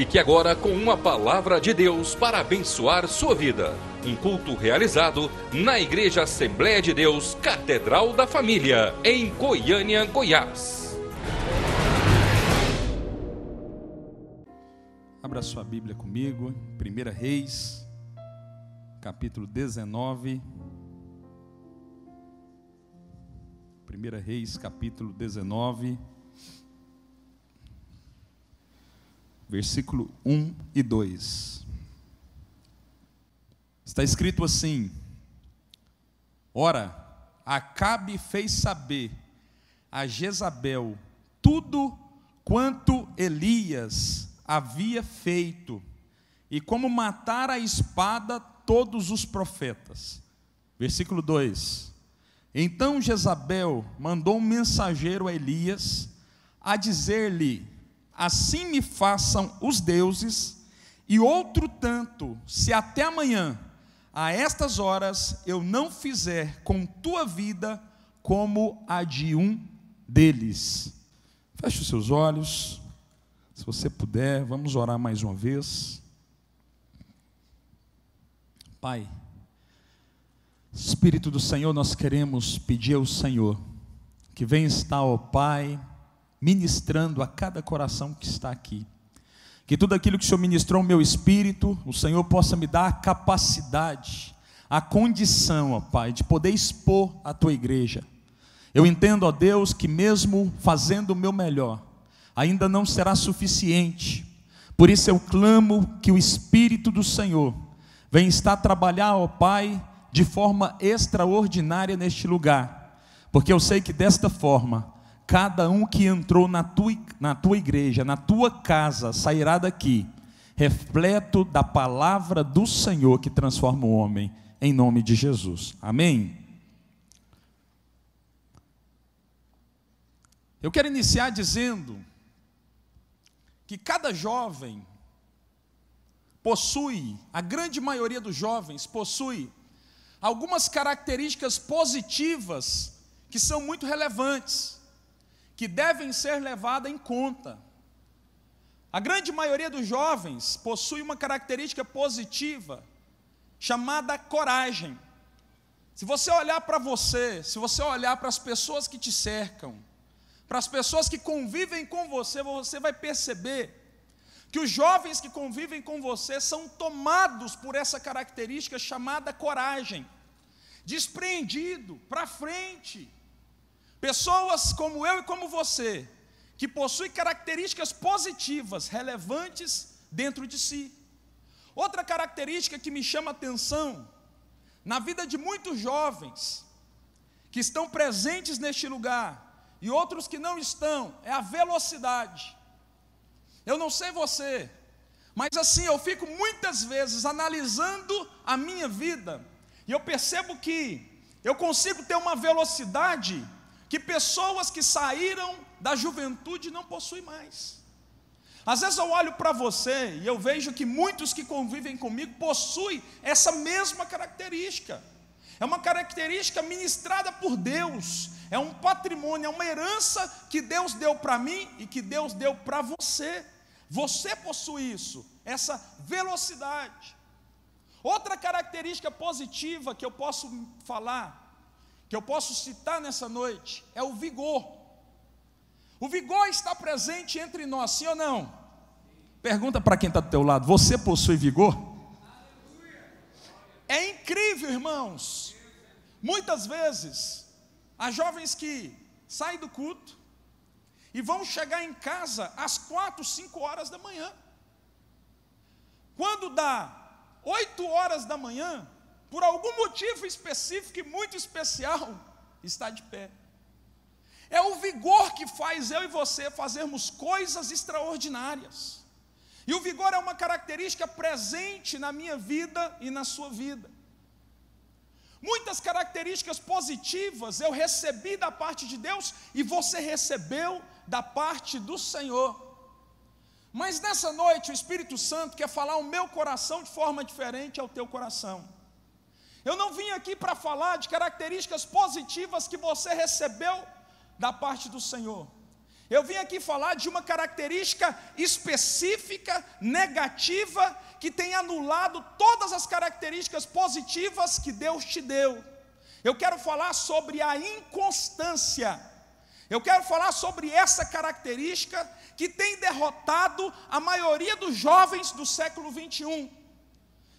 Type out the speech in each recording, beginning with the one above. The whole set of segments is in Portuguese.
Fique agora com uma palavra de Deus para abençoar sua vida. Um culto realizado na Igreja Assembleia de Deus, Catedral da Família, em Goiânia, Goiás. Abra sua Bíblia comigo, 1 Reis, capítulo 19. 1 Reis, capítulo 19, versículo 1 e 2. Está escrito assim: Ora, Acabe fez saber a Jezabel tudo quanto Elias havia feito, e como matar a espada todos os profetas. Versículo 2. Então Jezabel mandou um mensageiro a Elias a dizer-lhe: assim me façam os deuses, e outro tanto, se até amanhã, a estas horas, eu não fizer com tua vida como a de um deles. Feche os seus olhos, se você puder, vamos orar mais uma vez. Pai, Espírito do Senhor, nós queremos pedir ao Senhor que venha estar, ó Pai, ministrando a cada coração que está aqui. Que tudo aquilo que o Senhor ministrou ao meu espírito, o Senhor possa me dar a capacidade, a condição, ó Pai, de poder expor a tua igreja. Eu entendo, ó Deus, que mesmo fazendo o meu melhor, ainda não será suficiente. Por isso eu clamo que o Espírito do Senhor venha estar a trabalhar, ó Pai, de forma extraordinária neste lugar, porque eu sei que desta forma, cada um que entrou na tua igreja, na tua casa, sairá daqui, repleto da palavra do Senhor que transforma o homem, em nome de Jesus, amém? Eu quero iniciar dizendo que cada jovem possui, a grande maioria dos jovens possui algumas características positivas que são muito relevantes, que devem ser levadas em conta. A grande maioria dos jovens possui uma característica positiva chamada coragem. Se você olhar para você, se você olhar para as pessoas que te cercam, para as pessoas que convivem com você, você vai perceber que os jovens que convivem com você são tomados por essa característica chamada coragem, despreendido, para frente. Pessoas como eu e como você, que possuem características positivas, relevantes dentro de si. Outra característica que me chama a atenção, na vida de muitos jovens, que estão presentes neste lugar, e outros que não estão, é a velocidade. Eu não sei você, mas assim, eu fico muitas vezes analisando a minha vida, e eu percebo que eu consigo ter uma velocidade que pessoas que saíram da juventude não possuem mais. Às vezes eu olho para você e eu vejo que muitos que convivem comigo possuem essa mesma característica. É uma característica ministrada por Deus, é um patrimônio, é uma herança que Deus deu para mim e que Deus deu para você. Você possui isso, essa velocidade. Outra característica positiva que eu posso falar, que eu posso citar nessa noite, é o vigor. O vigor está presente entre nós, sim ou não? Pergunta para quem está do teu lado: você possui vigor? É incrível, irmãos. Muitas vezes, há jovens que saem do culto e vão chegar em casa às 4, 5 horas da manhã. Quando dá 8 horas da manhã, por algum motivo específico e muito especial, está de pé. É o vigor que faz eu e você fazermos coisas extraordinárias. E o vigor é uma característica presente na minha vida e na sua vida. Muitas características positivas eu recebi da parte de Deus e você recebeu da parte do Senhor. Mas nessa noite o Espírito Santo quer falar ao meu coração de forma diferente ao teu coração. Eu não vim aqui para falar de características positivas que você recebeu da parte do Senhor. Eu vim aqui falar de uma característica específica, negativa, que tem anulado todas as características positivas que Deus te deu. Eu quero falar sobre a inconstância. Eu quero falar sobre essa característica que tem derrotado a maioria dos jovens do século 21.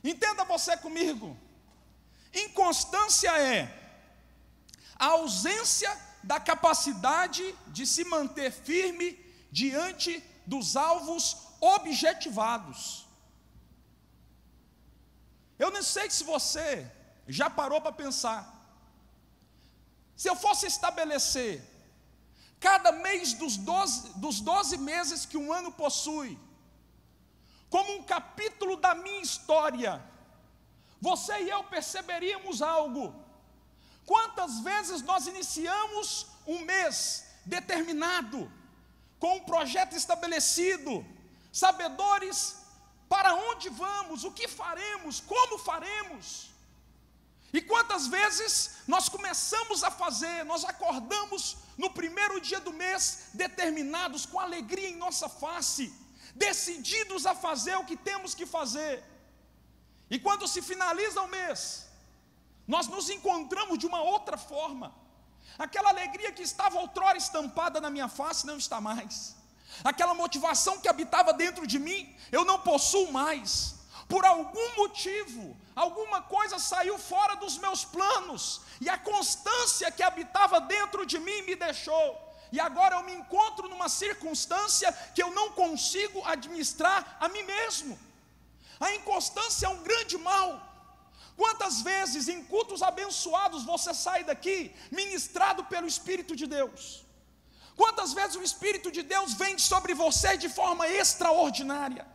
Entenda você comigo. Inconstância é a ausência da capacidade de se manter firme diante dos alvos objetivados. Eu não sei se você já parou para pensar. Se eu fosse estabelecer cada mês dos 12 meses que um ano possui, como um capítulo da minha história, você e eu perceberíamos algo. Quantas vezes nós iniciamos um mês determinado, com um projeto estabelecido, sabedores para onde vamos, o que faremos, como faremos. E quantas vezes nós começamos a fazer, nós acordamos no primeiro dia do mês, determinados, com alegria em nossa face, decididos a fazer o que temos que fazer. E quando se finaliza o mês, nós nos encontramos de uma outra forma. Aquela alegria que estava outrora estampada na minha face não está mais. Aquela motivação que habitava dentro de mim, eu não possuo mais. Por algum motivo, alguma coisa saiu fora dos meus planos, e a constância que habitava dentro de mim me deixou. E agora eu me encontro numa circunstância que eu não consigo administrar a mim mesmo. A inconstância é um grande mal. Quantas vezes em cultos abençoados você sai daqui ministrado pelo Espírito de Deus? Quantas vezes o Espírito de Deus vem sobre você de forma extraordinária?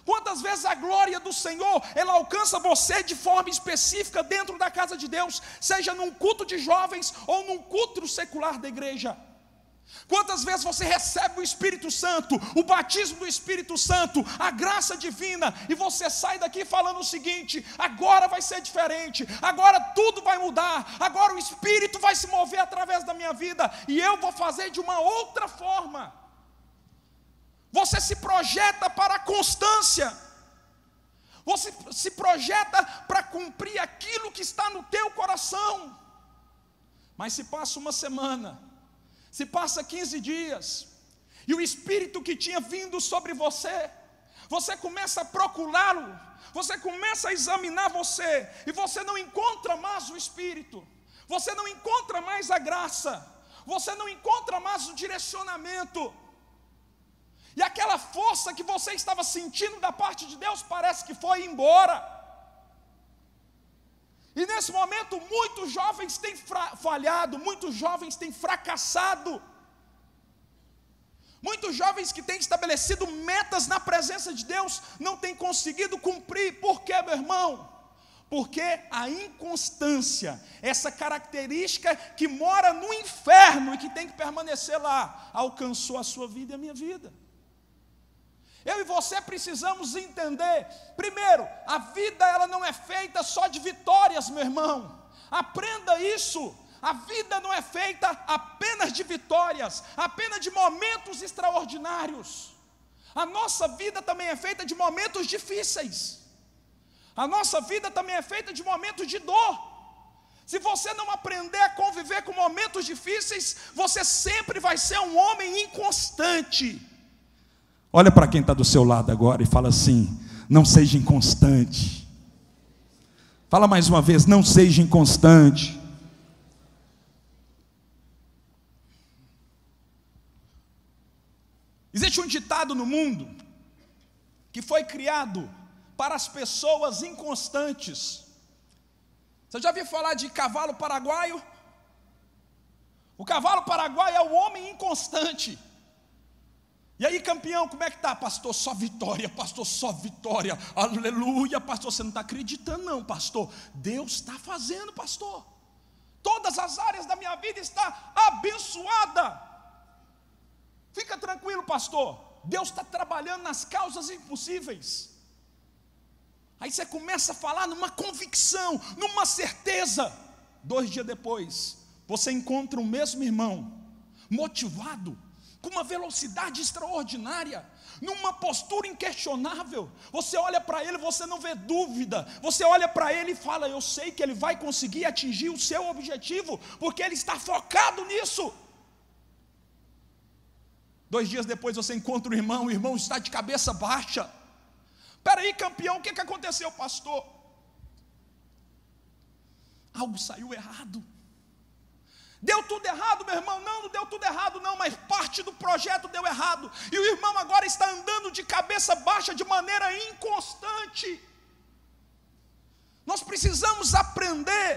Quantas vezes a glória do Senhor, ela alcança você de forma específica dentro da casa de Deus, seja num culto de jovens ou num culto secular da igreja? Quantas vezes você recebe o Espírito Santo, o batismo do Espírito Santo, a graça divina, e você sai daqui falando o seguinte: agora vai ser diferente, agora tudo vai mudar, agora o Espírito vai se mover através da minha vida, e eu vou fazer de uma outra forma. Você se projeta para a constância, você se projeta para cumprir aquilo que está no teu coração, mas se passa uma semana, se passa 15 dias, e o Espírito que tinha vindo sobre você, você começa a procurá-lo, você começa a examinar você, e você não encontra mais o Espírito, você não encontra mais a graça, você não encontra mais o direcionamento, e aquela força que você estava sentindo da parte de Deus parece que foi embora. E nesse momento muitos jovens têm falhado, muitos jovens têm fracassado. Muitos jovens que têm estabelecido metas na presença de Deus não têm conseguido cumprir. Por quê, meu irmão? Porque a inconstância, essa característica que mora no inferno e que tem que permanecer lá, alcançou a sua vida e a minha vida. Eu e você precisamos entender, primeiro, a vida ela não é feita só de vitórias, meu irmão. Aprenda isso. A vida não é feita apenas de vitórias, apenas de momentos extraordinários. A nossa vida também é feita de momentos difíceis. A nossa vida também é feita de momentos de dor. Se você não aprender a conviver com momentos difíceis, você sempre vai ser um homem inconstante. Olha para quem está do seu lado agora e fala assim: não seja inconstante. Fala mais uma vez: não seja inconstante. Existe um ditado no mundo que foi criado para as pessoas inconstantes. Você já ouviu falar de cavalo paraguaio? O cavalo paraguaio é o homem inconstante. E aí, campeão, como é que está? Pastor, só vitória, pastor, só vitória, aleluia, pastor, você não está acreditando não, pastor, Deus está fazendo, pastor, todas as áreas da minha vida estão abençoadas, fica tranquilo, pastor, Deus está trabalhando nas causas impossíveis. Aí você começa a falar numa convicção, numa certeza, 2 dias depois, você encontra o mesmo irmão, motivado, com uma velocidade extraordinária, numa postura inquestionável. Você olha para ele, você não vê dúvida, você olha para ele e fala: eu sei que ele vai conseguir atingir o seu objetivo, porque ele está focado nisso. 2 dias depois você encontra o irmão está de cabeça baixa. Espera aí, campeão, o que aconteceu, pastor? Algo saiu errado. Deu tudo errado, meu irmão? Não deu tudo errado não, mas parte do projeto deu errado. E o irmão agora está andando de cabeça baixa de maneira inconstante. Nós precisamos aprender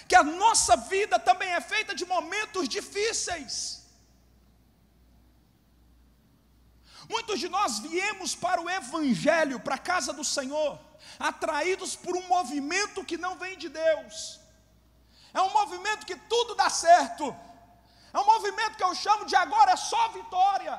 que a nossa vida também é feita de momentos difíceis. Muitos de nós viemos para o Evangelho, para a casa do Senhor, atraídos por um movimento que não vem de Deus. É um movimento que tudo dá certo. É um movimento que eu chamo de agora é só vitória.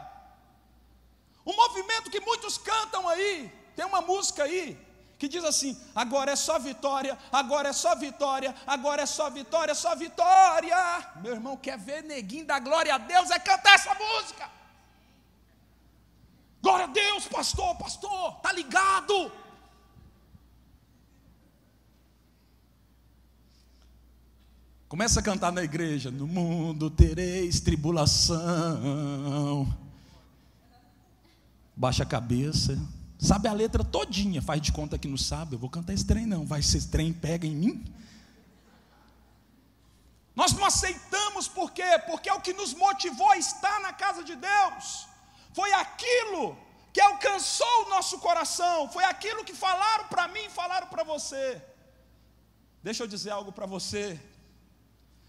Um movimento que muitos cantam aí. Tem uma música aí que diz assim: agora é só vitória, agora é só vitória, agora é só vitória, só vitória. Meu irmão, quer ver neguinho dar glória a Deus? É cantar essa música. Glória a Deus, pastor, tá ligado? Começa a cantar na igreja: no mundo tereis tribulação. Baixa a cabeça. Sabe a letra todinha, faz de conta que não sabe. Eu vou cantar esse trem não, vai ser esse trem pega em mim. Nós não aceitamos, por quê? Porque é o que nos motivou a estar na casa de Deus. Foi aquilo que alcançou o nosso coração. Foi aquilo que falaram para mim, falaram para você. Deixa eu dizer algo para você.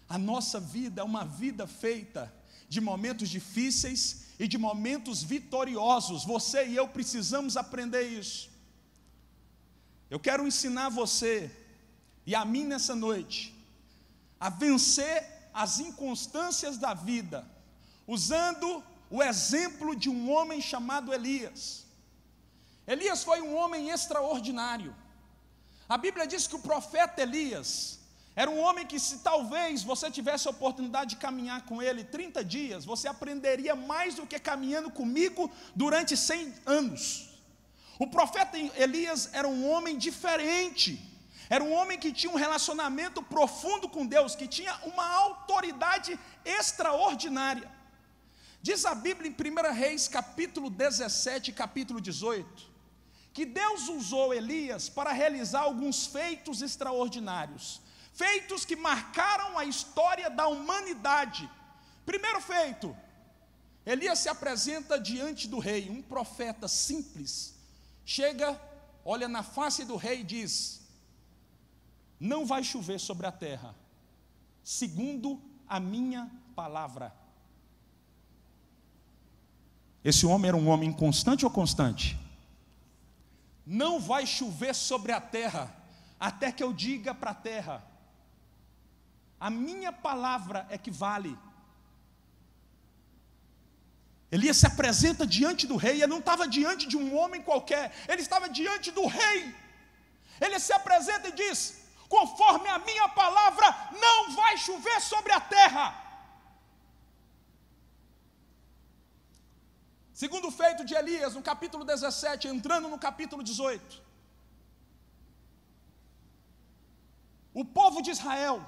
A nossa vida é uma vida feita de momentos difíceis e de momentos vitoriosos. Você e eu precisamos aprender isso. Eu quero ensinar você e a mim nessa noite a vencer as inconstâncias da vida, usando o exemplo de um homem chamado Elias. Elias foi um homem extraordinário. A Bíblia diz que o profeta Elias era um homem que, se talvez você tivesse a oportunidade de caminhar com ele 30 dias, você aprenderia mais do que caminhando comigo durante 100 anos. O profeta Elias era um homem diferente, era um homem que tinha um relacionamento profundo com Deus, que tinha uma autoridade extraordinária. Diz a Bíblia em 1 Reis, capítulo 17, capítulo 18, que Deus usou Elias para realizar alguns feitos extraordinários, feitos que marcaram a história da humanidade. Primeiro feito, Elias se apresenta diante do rei, um profeta simples, chega, olha na face do rei e diz: não vai chover sobre a terra, segundo a minha palavra. Esse homem era um homem inconstante ou constante? Não vai chover sobre a terra, até que eu diga para a terra: a minha palavra é que vale. Elias se apresenta diante do rei. Ele não estava diante de um homem qualquer, ele estava diante do rei. Ele se apresenta e diz: conforme a minha palavra, não vai chover sobre a terra. Segundo feito de Elias, no capítulo 17, entrando no capítulo 18. O povo de Israel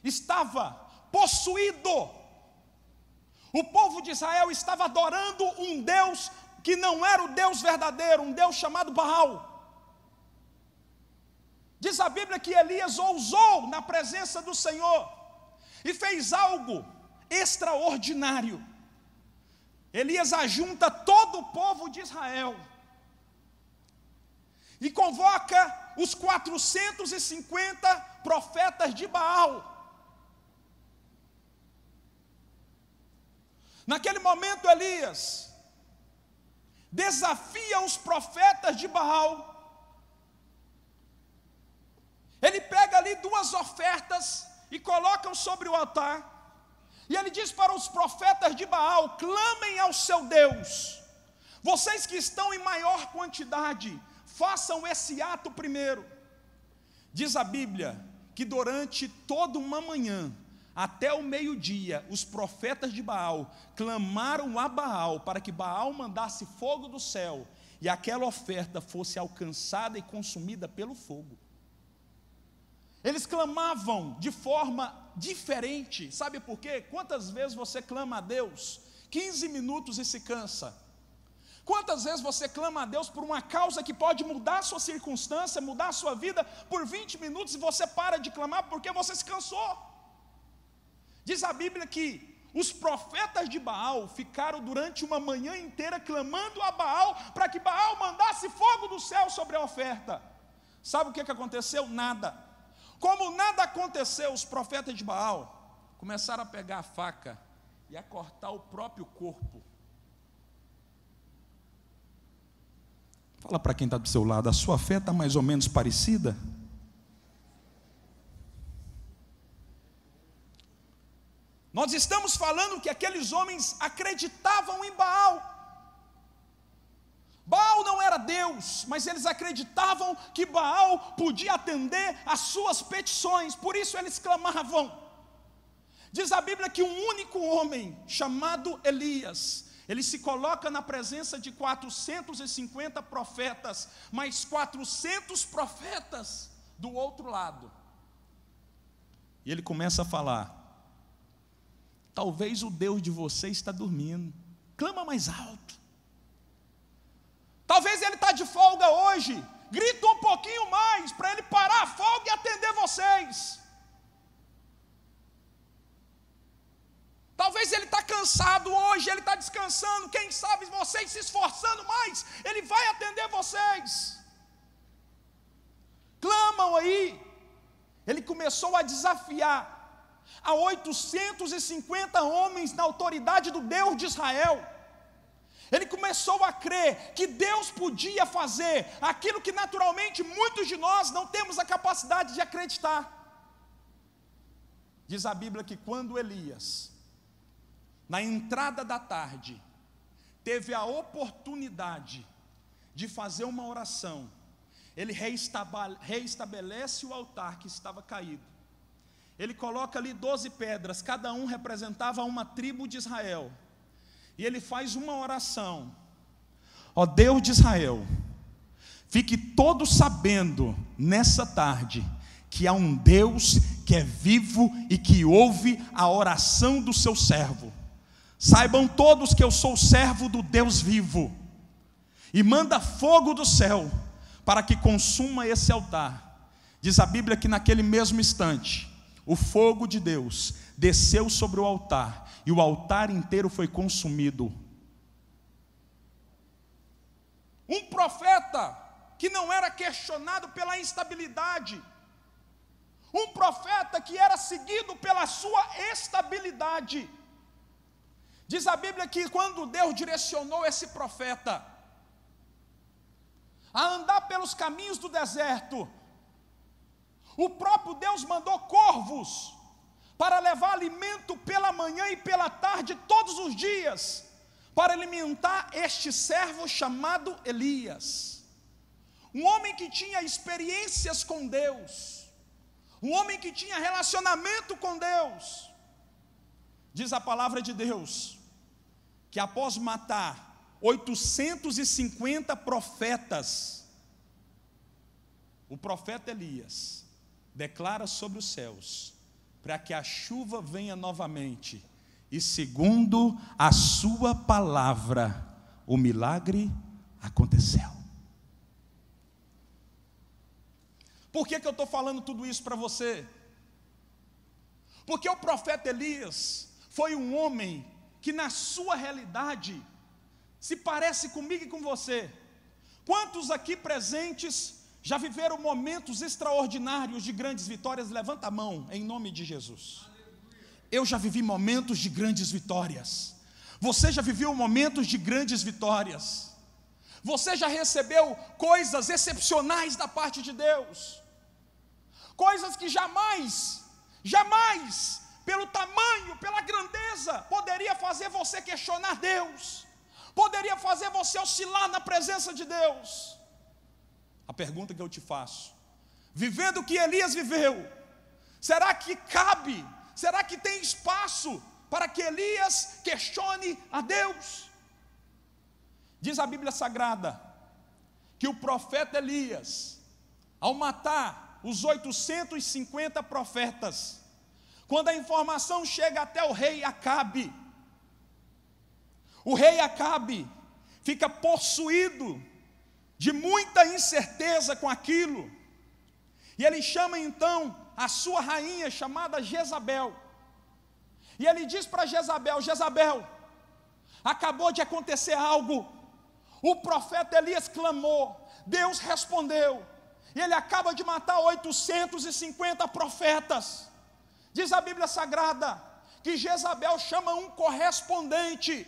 estava possuído. O povo de Israel estava adorando um Deus que não era o Deus verdadeiro, um Deus chamado Baal. Diz a Bíblia que Elias ousou na presença do Senhor e fez algo extraordinário. Elias ajunta todo o povo de Israel e convoca os 450 profetas de Baal. Naquele momento, Elias desafia os profetas de Baal. Ele pega ali 2 ofertas e coloca sobre o altar. E ele diz para os profetas de Baal: clamem ao seu Deus. Vocês que estão em maior quantidade, façam esse ato primeiro. Diz a Bíblia que durante toda uma manhã, Até o meio-dia, os profetas de Baal clamaram a Baal para que Baal mandasse fogo do céu e aquela oferta fosse alcançada e consumida pelo fogo. Eles clamavam de forma diferente. Sabe por quê? Quantas vezes você clama a Deus 15 minutos e se cansa? Quantas vezes você clama a Deus por uma causa que pode mudar a sua circunstância, mudar a sua vida por 20 minutos e você para de clamar porque você se cansou? Diz a Bíblia que os profetas de Baal ficaram durante uma manhã inteira clamando a Baal para que Baal mandasse fogo do céu sobre a oferta. Sabe o que aconteceu? Nada. Como nada aconteceu, os profetas de Baal começaram a pegar a faca e a cortar o próprio corpo. Fala para quem está do seu lado, a sua fé está mais ou menos parecida? Nós estamos falando que aqueles homens acreditavam em Baal. Baal não era Deus, mas eles acreditavam que Baal podia atender às suas petições, por isso eles clamavam. Diz a Bíblia que um único homem, chamado Elias, ele se coloca na presença de 450 profetas, mais 400 profetas do outro lado. E ele começa a falar: talvez o Deus de vocês está dormindo, clama mais alto. Talvez ele está de folga hoje, grita um pouquinho mais para ele parar a folga e atender vocês. Talvez ele está cansado hoje, ele está descansando, quem sabe vocês se esforçando mais, ele vai atender vocês. Clamam aí. Ele começou a desafiar a 850 homens na autoridade do Deus de Israel. Ele começou a crer que Deus podia fazer aquilo que naturalmente muitos de nós não temos a capacidade de acreditar. Diz a Bíblia que quando Elias, na entrada da tarde, teve a oportunidade de fazer uma oração, ele reestabelece o altar que estava caído. Ele coloca ali 12 pedras, cada um representava uma tribo de Israel. E ele faz uma oração: ó Deus de Israel, fique todos sabendo nessa tarde que há um Deus que é vivo e que ouve a oração do seu servo. Saibam todos que eu sou servo do Deus vivo, e manda fogo do céu para que consuma esse altar. Diz a Bíblia que naquele mesmo instante o fogo de Deus desceu sobre o altar e o altar inteiro foi consumido. Um profeta que não era questionado pela instabilidade, um profeta que era seguido pela sua estabilidade. Diz a Bíblia que quando Deus direcionou esse profeta a andar pelos caminhos do deserto, o próprio Deus mandou corvos para levar alimento pela manhã e pela tarde todos os dias, para alimentar este servo chamado Elias. Um homem que tinha experiências com Deus, um homem que tinha relacionamento com Deus. Diz a palavra de Deus que após matar 850 profetas, o profeta Elias declara sobre os céus para que a chuva venha novamente, e segundo a sua palavra, o milagre aconteceu. Por que eu estou falando tudo isso para você? Porque o profeta Elias foi um homem que na sua realidade se parece comigo e com você. Quantos aqui presentes já viveram momentos extraordinários de grandes vitórias? Levanta a mão, em nome de Jesus. Eu já vivi momentos de grandes vitórias. Você já viveu momentos de grandes vitórias. Você já recebeu coisas excepcionais da parte de Deus. Coisas que jamais, pelo tamanho, pela grandeza, poderia fazer você questionar Deus. Poderia fazer você oscilar na presença de Deus. A pergunta que eu te faço: vivendo o que Elias viveu, será que cabe Será que tem espaço para que Elias questione a Deus? Diz a Bíblia Sagrada que o profeta Elias, ao matar os 850 profetas, quando a informação chega até o rei Acabe, o rei Acabe fica possuído de muita incerteza com aquilo, e ele chama então a sua rainha chamada Jezabel, e ele diz para Jezabel: Jezabel, acabou de acontecer algo, o profeta Elias clamou, Deus respondeu, e ele acaba de matar 850 profetas. Diz a Bíblia Sagrada que Jezabel chama um correspondente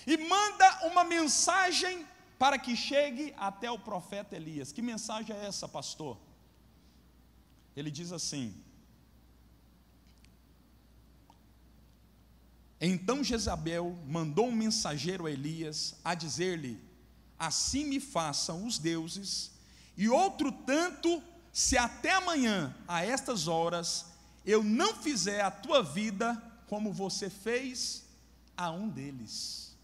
e manda uma mensagem para que chegue até o profeta Elias. Que mensagem é essa, pastor? Ele diz assim: então Jezabel mandou um mensageiro a Elias a dizer-lhe: assim me façam os deuses, e outro tanto, se até amanhã, a estas horas, eu não fizer a tua vida como você fez a um deles.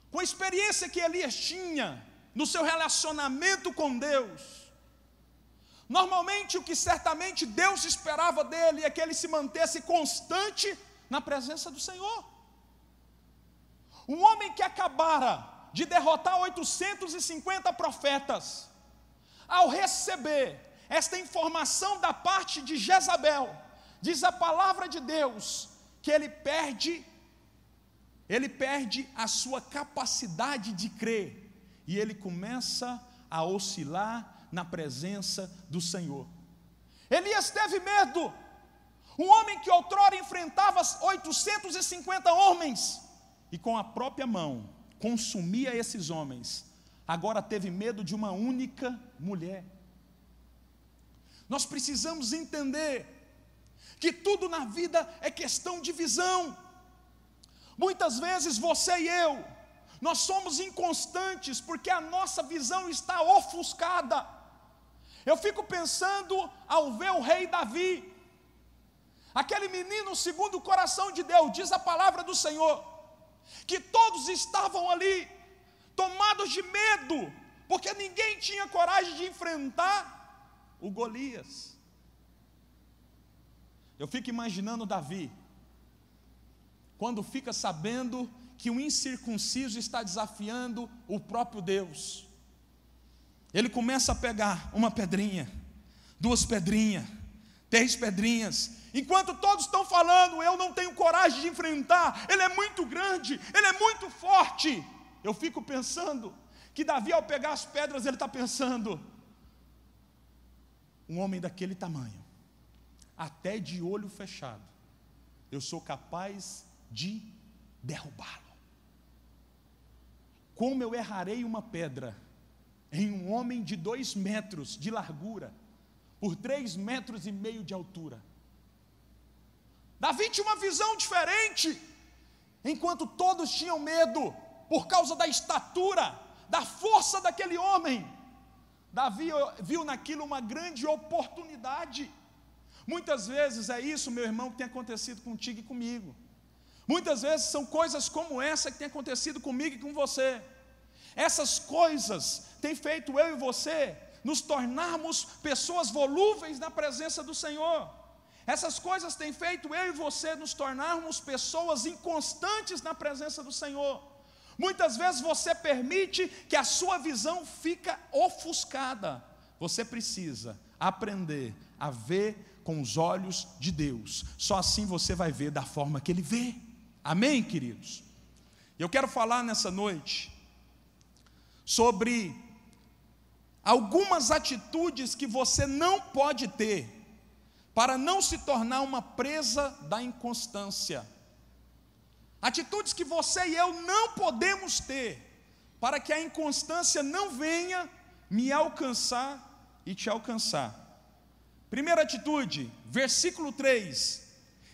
Com a experiência que Elias tinha no seu relacionamento com Deus, normalmente o que certamente Deus esperava dele é que ele se mantesse constante na presença do Senhor. Um homem que acabara de derrotar 850 profetas, ao receber esta informação da parte de Jezabel, diz a palavra de Deus que ele perde a sua capacidade de crer, e ele começa a oscilar na presença do Senhor. Elias teve medo. Um homem que outrora enfrentava 850 homens, e com a própria mão consumia esses homens, agora teve medo de uma única mulher. Nós precisamos entender que tudo na vida é questão de visão. Muitas vezes você e eu, nós somos inconstantes porque a nossa visão está ofuscada. Eu fico pensando ao ver o rei Davi, aquele menino segundo o coração de Deus. Diz a palavra do Senhor que todos estavam ali tomados de medo, porque ninguém tinha coragem de enfrentar o Golias. Eu fico imaginando Davi, quando fica sabendo que um incircunciso está desafiando o próprio Deus. Ele começa a pegar uma pedrinha, 2 pedrinhas, 3 pedrinhas, enquanto todos estão falando: eu não tenho coragem de enfrentar, ele é muito grande, ele é muito forte. Eu fico pensando que Davi, ao pegar as pedras, ele está pensando: um homem daquele tamanho, até de olho fechado, eu sou capaz de derrubá-lo. Como eu errarei uma pedra em um homem de 2 metros de largura, por 3,5 metros de altura? Davi tinha uma visão diferente, enquanto todos tinham medo, por causa da estatura, da força daquele homem. Davi viu naquilo uma grande oportunidade. Muitas vezes é isso, meu irmão, que tem acontecido contigo e comigo. Muitas vezes são coisas como essa que tem acontecido comigo e com você. Essas coisas têm feito eu e você nos tornarmos pessoas volúveis na presença do Senhor. Essas coisas têm feito eu e você nos tornarmos pessoas inconstantes na presença do Senhor. Muitas vezes você permite que a sua visão fica ofuscada. Você precisa aprender a ver com os olhos de Deus. Só assim você vai ver da forma que Ele vê. Amém, queridos? Eu quero falar nessa noite sobre algumas atitudes que você não pode ter para não se tornar uma presa da inconstância. Atitudes que você e eu não podemos ter para que a inconstância não venha me alcançar e te alcançar. Primeira atitude, versículo 3,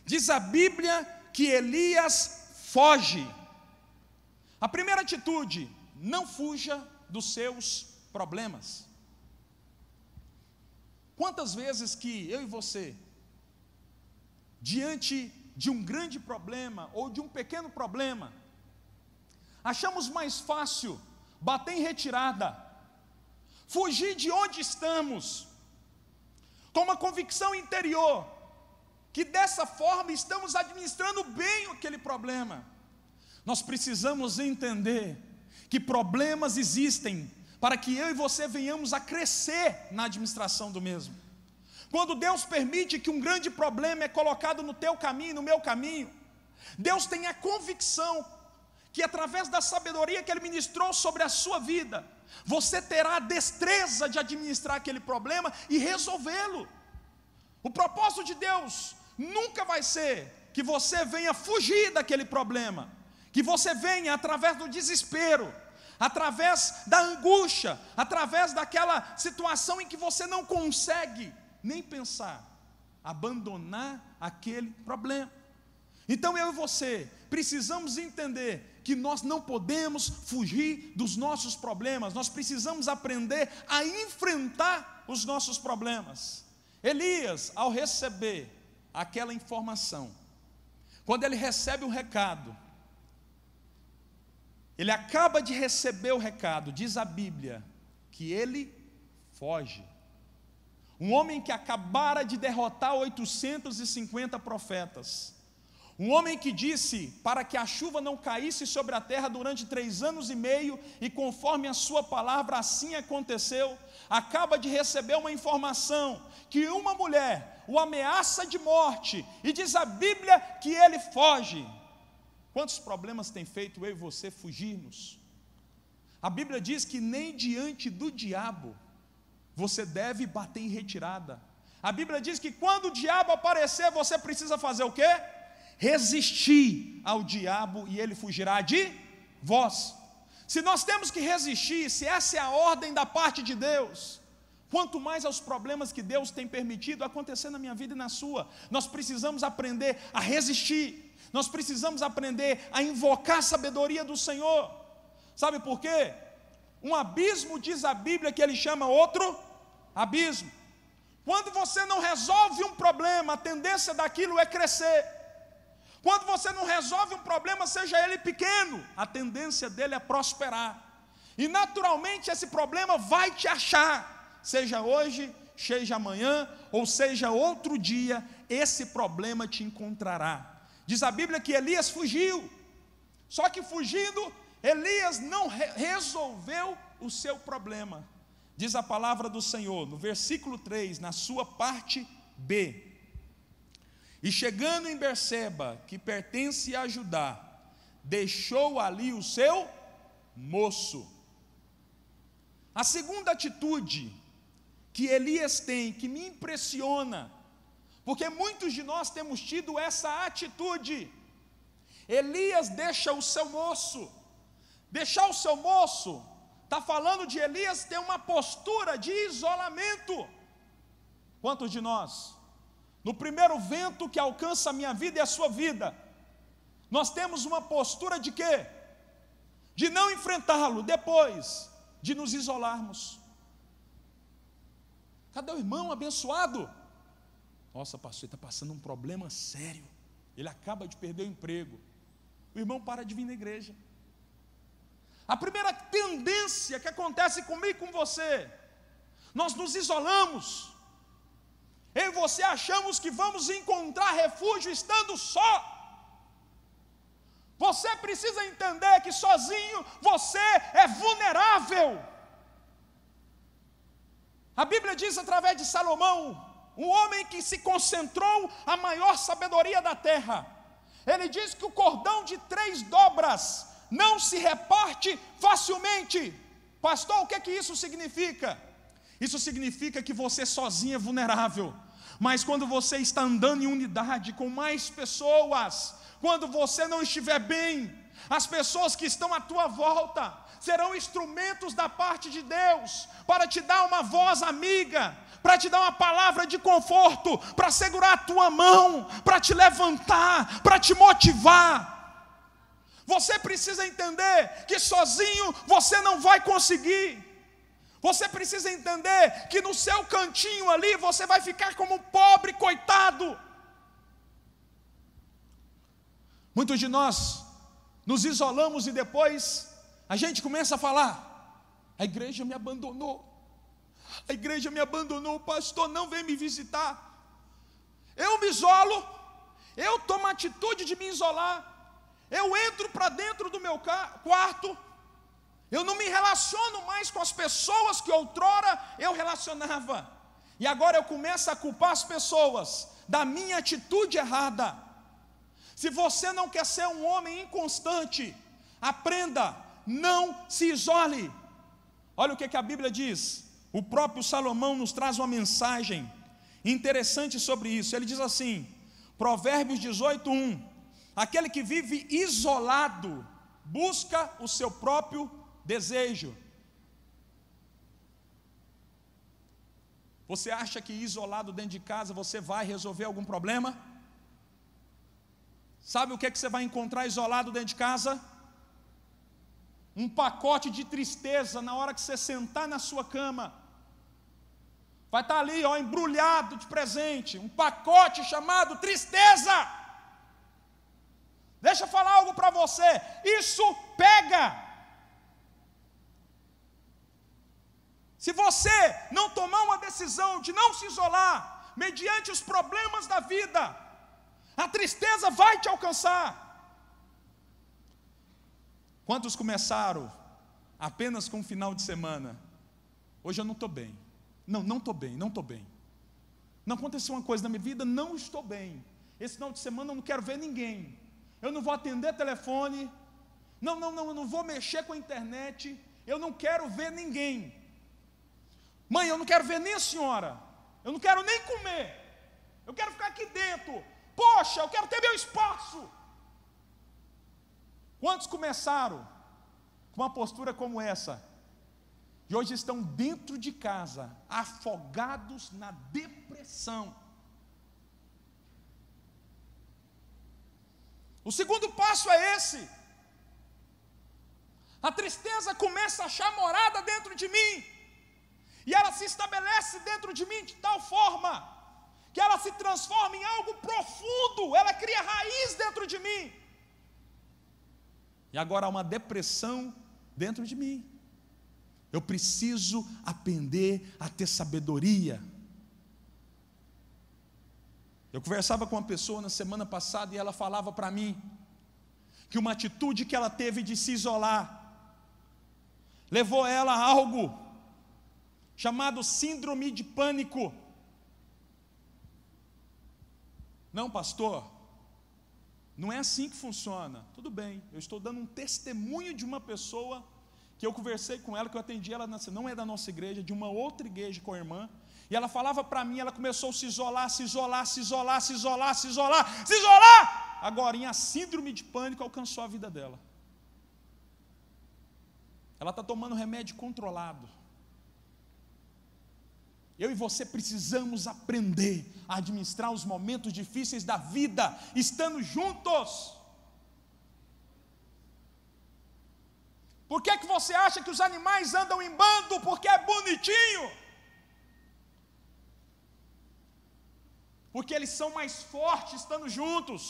diz a Bíblia que Elias foge. A primeira atitude: não fuja dos seus problemas. Quantas vezes que eu e você, diante de um grande problema ou de um pequeno problema, achamos mais fácil bater em retirada, fugir de onde estamos, com uma convicção interior, que dessa forma estamos administrando bem aquele problema. Nós precisamos entender que problemas existem para que eu e você venhamos a crescer na administração do mesmo. Quando Deus permite que um grande problema é colocado no teu caminho, no meu caminho, Deus tem a convicção que através da sabedoria que Ele ministrou sobre a sua vida, você terá a destreza de administrar aquele problema e resolvê-lo. O propósito de Deus nunca vai ser que você venha fugir daquele problema, que você venha através do desespero, através da angústia, através daquela situação em que você não consegue nem pensar, abandonar aquele problema. Então eu e você precisamos entender que nós não podemos fugir dos nossos problemas, nós precisamos aprender a enfrentar os nossos problemas. Elias, ao receber aquela informação, quando ele recebe o recado, ele acaba de receber o recado, diz a Bíblia, que ele foge. Um homem que acabara de derrotar 850 profetas. Um homem que disse para que a chuva não caísse sobre a terra durante 3 anos e meio, e conforme a sua palavra assim aconteceu, acaba de receber uma informação, que uma mulher o ameaça de morte, e diz a Bíblia que ele foge. Quantos problemas tem feito eu e você fugirmos? A Bíblia diz que nem diante do diabo você deve bater em retirada. A Bíblia diz que quando o diabo aparecer, você precisa fazer o quê? Resistir ao diabo e ele fugirá de vós. Se nós temos que resistir, se essa é a ordem da parte de Deus, quanto mais aos problemas que Deus tem permitido acontecer na minha vida e na sua, nós precisamos aprender a resistir, nós precisamos aprender a invocar a sabedoria do Senhor. Sabe por quê? Um abismo, diz a Bíblia, que ele chama outro abismo. Quando você não resolve um problema, a tendência daquilo é crescer. Quando você não resolve um problema, seja ele pequeno, a tendência dele é prosperar. E naturalmente esse problema vai te achar, seja hoje, seja amanhã, ou seja outro dia, esse problema te encontrará. Diz a Bíblia que Elias fugiu, só que fugindo, Elias não resolveu o seu problema. Diz a palavra do Senhor, no versículo 3, na sua parte B: e chegando em Berseba, que pertence a Judá, deixou ali o seu moço. A segunda atitude que Elias tem, que me impressiona, porque muitos de nós temos tido essa atitude. Elias deixa o seu moço. Deixar o seu moço, está falando de Elias ter uma postura de isolamento. Quantos de nós, no primeiro vento que alcança a minha vida e a sua vida, nós temos uma postura de quê? De não enfrentá-lo, depois de nos isolarmos. Cadê o irmão abençoado? Nossa, pastor, ele está passando um problema sério, ele acaba de perder o emprego. O irmão para de vir na igreja. A primeira tendência que acontece comigo e com você, nós nos isolamos. Eu e você achamos que vamos encontrar refúgio estando só. Você precisa entender que sozinho você é vulnerável. A Bíblia diz através de Salomão, um homem que se concentrou a maior sabedoria da terra. Ele diz que o cordão de 3 dobras não se reparte facilmente. Pastor, o que isso significa? Isso significa que você sozinho é vulnerável, mas quando você está andando em unidade com mais pessoas, quando você não estiver bem, as pessoas que estão à tua volta serão instrumentos da parte de Deus para te dar uma voz amiga, para te dar uma palavra de conforto, para segurar a tua mão, para te levantar, para te motivar. Você precisa entender que sozinho você não vai conseguir. Você precisa entender que no seu cantinho ali você vai ficar como um pobre coitado. Muitos de nós nos isolamos e depois a gente começa a falar: a igreja me abandonou, a igreja me abandonou, o pastor não vem me visitar. Eu me isolo, eu tomo a atitude de me isolar, eu entro para dentro do meu quarto, eu não me relaciono mais com as pessoas que outrora eu relacionava, e agora eu começo a culpar as pessoas da minha atitude errada. Se você não quer ser um homem inconstante, aprenda, não se isole. Olha o que a Bíblia diz. O próprio Salomão nos traz uma mensagem interessante sobre isso. Ele diz assim, Provérbios 18:1: aquele que vive isolado busca o seu próprio desejo. Você acha que isolado dentro de casa você vai resolver algum problema? Sabe o que você vai encontrar isolado dentro de casa? Um pacote de tristeza na hora que você sentar na sua cama. Vai estar ali, embrulhado de presente, um pacote chamado tristeza. Deixa eu falar algo para você, isso pega. Se você não tomar uma decisão de não se isolar, mediante os problemas da vida, a tristeza vai te alcançar. Quantos começaram apenas com um final de semana? Hoje eu não estou bem. Não estou bem. Não aconteceu uma coisa na minha vida, não estou bem. Esse final de semana eu não quero ver ninguém. Eu não vou atender telefone. Eu não vou mexer com a internet. Eu não quero ver ninguém. Mãe, eu não quero ver nem a senhora. Eu não quero nem comer. Eu quero ficar aqui dentro. Poxa, eu quero ter meu espaço. Quantos começaram com uma postura como essa e hoje estão dentro de casa, afogados na depressão? O segundo passo é esse. A tristeza começa a achar morada dentro de mim, e ela se estabelece dentro de mim de tal forma que ela se transforma em algo profundo, ela cria raiz dentro de mim. E agora há uma depressão dentro de mim. Eu preciso aprender a ter sabedoria. Eu conversava com uma pessoa na semana passada e ela falava para mim que uma atitude que ela teve de se isolar levou ela a algo chamado síndrome de pânico. Não, pastor, não é assim que funciona. Tudo bem, eu estou dando um testemunho de uma pessoa que eu conversei com ela, que eu atendi ela, não é da nossa igreja, de uma outra igreja com a irmã, e ela falava para mim, ela começou a se isolar. Agora, a síndrome de pânico alcançou a vida dela. Ela está tomando remédio controlado. Eu e você precisamos aprender a administrar os momentos difíceis da vida, estando juntos. Por que você acha que os animais andam em bando? Porque é bonitinho. Porque eles são mais fortes estando juntos.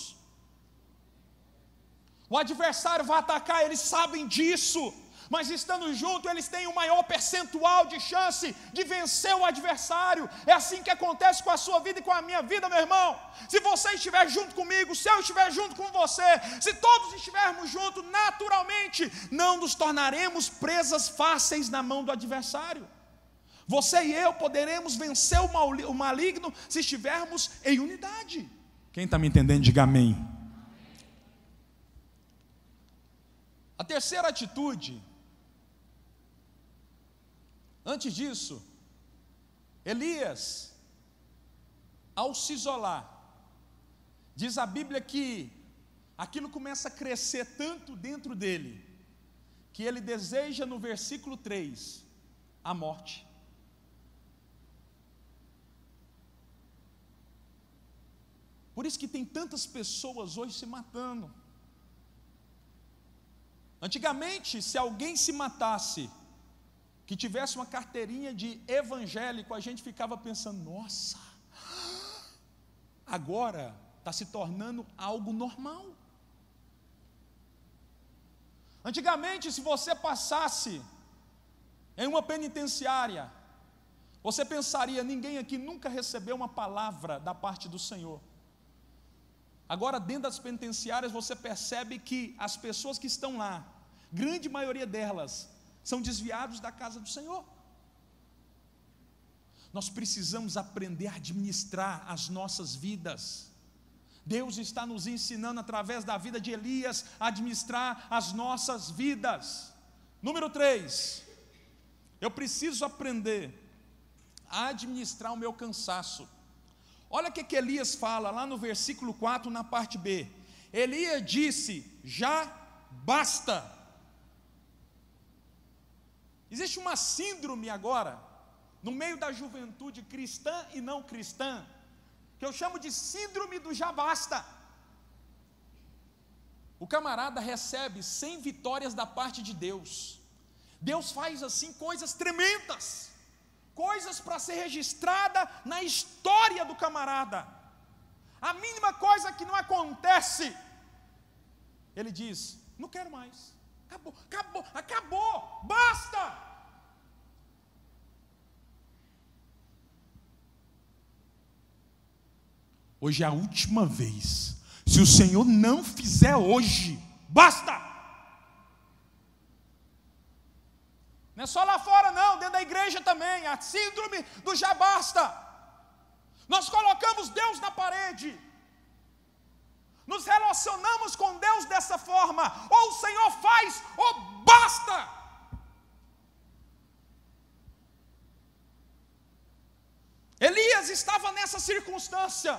O adversário vai atacar, eles sabem disso. Mas estando juntos, eles têm um maior percentual de chance de vencer o adversário. É assim que acontece com a sua vida e com a minha vida, meu irmão. Se você estiver junto comigo, se eu estiver junto com você, se todos estivermos juntos, naturalmente, não nos tornaremos presas fáceis na mão do adversário. Você e eu poderemos vencer o maligno se estivermos em unidade. Quem está me entendendo, diga amém. A terceira atitude. Antes disso, Elias, ao se isolar, diz a Bíblia que aquilo começa a crescer tanto dentro dele, que ele deseja no versículo 3, a morte. Por isso que tem tantas pessoas hoje se matando. Antigamente, se alguém se matasse, que tivesse uma carteirinha de evangélico, a gente ficava pensando, nossa, agora está se tornando algo normal. Antigamente, se você passasse em uma penitenciária, você pensaria, ninguém aqui nunca recebeu uma palavra da parte do Senhor. Agora, dentro das penitenciárias, você percebe que as pessoas que estão lá, grande maioria delas, são desviados da casa do Senhor. Nós precisamos aprender a administrar as nossas vidas. Deus está nos ensinando através da vida de Elias a administrar as nossas vidas. Número 3, eu preciso aprender a administrar o meu cansaço. Olha o que Elias fala lá no versículo 4, na parte B. Elias disse, já basta. Existe uma síndrome agora, no meio da juventude cristã e não cristã, que eu chamo de síndrome do já basta. O camarada recebe 100 vitórias da parte de Deus. Deus faz assim coisas tremendas, coisas para ser registrada na história do camarada. A mínima coisa que não acontece, ele diz, não quero mais, acabou, basta. Hoje é a última vez. Se o Senhor não fizer hoje, basta. Não é só lá fora não, dentro da igreja também, a síndrome do já basta. Nós colocamos Deus na parede, nos relacionamos com Deus dessa forma, ou o Senhor faz, ou basta. Elias estava nessa circunstância.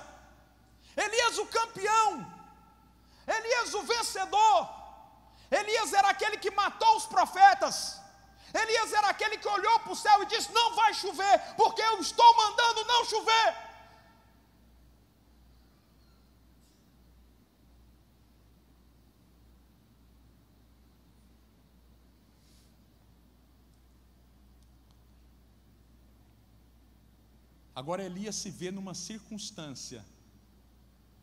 Elias o campeão, Elias o vencedor, Elias era aquele que matou os profetas, Elias era aquele que olhou para o céu e disse, não vai chover, porque eu estou mandando não chover. Agora Elias se vê numa circunstância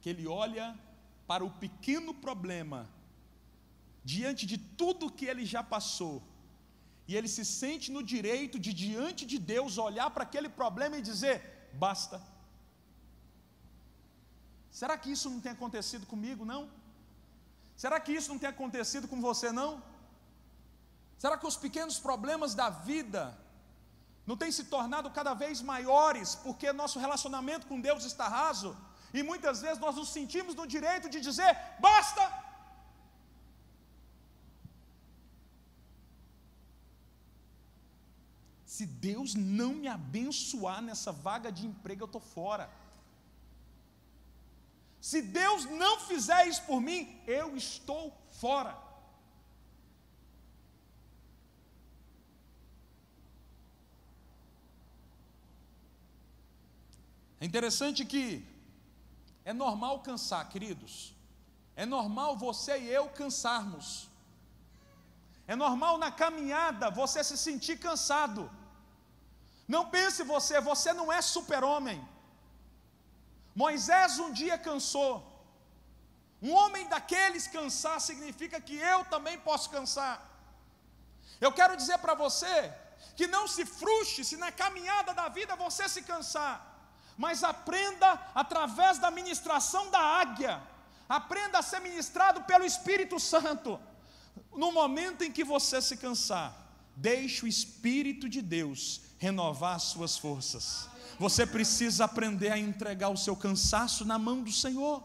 que ele olha para o pequeno problema, diante de tudo que ele já passou, e ele se sente no direito de, diante de Deus, olhar para aquele problema e dizer, basta. Será que isso não tem acontecido comigo, não? Será que isso não tem acontecido com você, não? Será que os pequenos problemas da vida não têm se tornado cada vez maiores, porque nosso relacionamento com Deus está raso? E muitas vezes nós nos sentimos no direito de dizer, basta. Se Deus não me abençoar nessa vaga de emprego, eu estou fora. Se Deus não fizer isso por mim, eu estou fora. É interessante que é normal cansar, queridos. É normal você e eu cansarmos. É normal na caminhada você se sentir cansado. Não pense você não é super-homem. Moisés um dia cansou. Um homem daqueles cansar significa que eu também posso cansar. Eu quero dizer para você que não se frustre se na caminhada da vida você se cansar. Mas aprenda através da ministração da águia, aprenda a ser ministrado pelo Espírito Santo. No momento em que você se cansar, deixe o Espírito de Deus renovar as suas forças. Você precisa aprender a entregar o seu cansaço na mão do Senhor.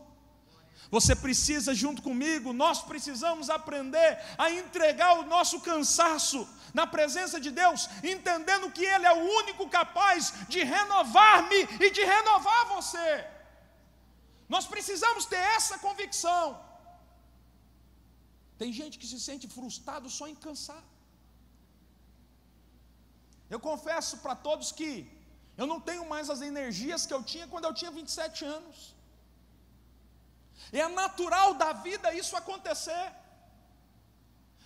Você precisa, junto comigo, nós precisamos aprender a entregar o nosso cansaço na presença de Deus, entendendo que Ele é o único capaz de renovar-me e de renovar você. Nós precisamos ter essa convicção. Tem gente que se sente frustrado só em cansar. Eu confesso para todos que eu não tenho mais as energias que eu tinha quando eu tinha 27 anos. É natural da vida isso acontecer.